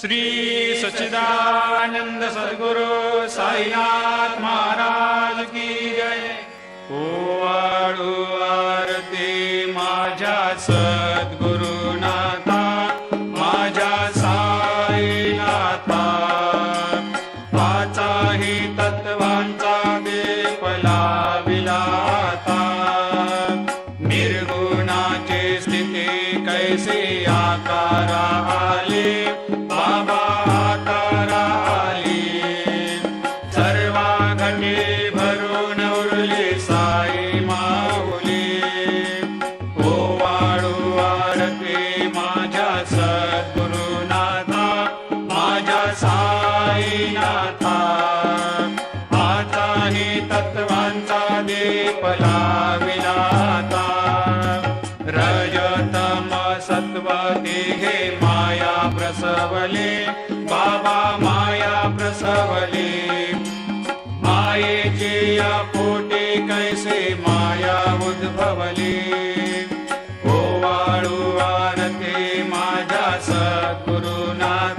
श्री सच्चिदानंद सद्गुरु साईनाथ महाराज की जय। ओवाळू आरती माझ्या सद्गुरुनाथा, माझ्या साईनाथा, पाचाही तत्वांचा दीप लाविला आता। निर्गुणाची स्थिती कैसे आकारा आले, बाबा आकारा आली। सर्वा घटे भरून उरली साई माऊली। ओवाळू आरती माझ्या सद्गुरुनाथा, माझ्या साईनाथा, आताही तत्वांचा दीप लाविला आता। रजतम सत्व तिघे माया प्रसवले, बाबा माया प्रसवले। मायेची या पोटी कैसे माया उद्भवली। ओवाळू आरती माझ्या सद्गुरुनाथ,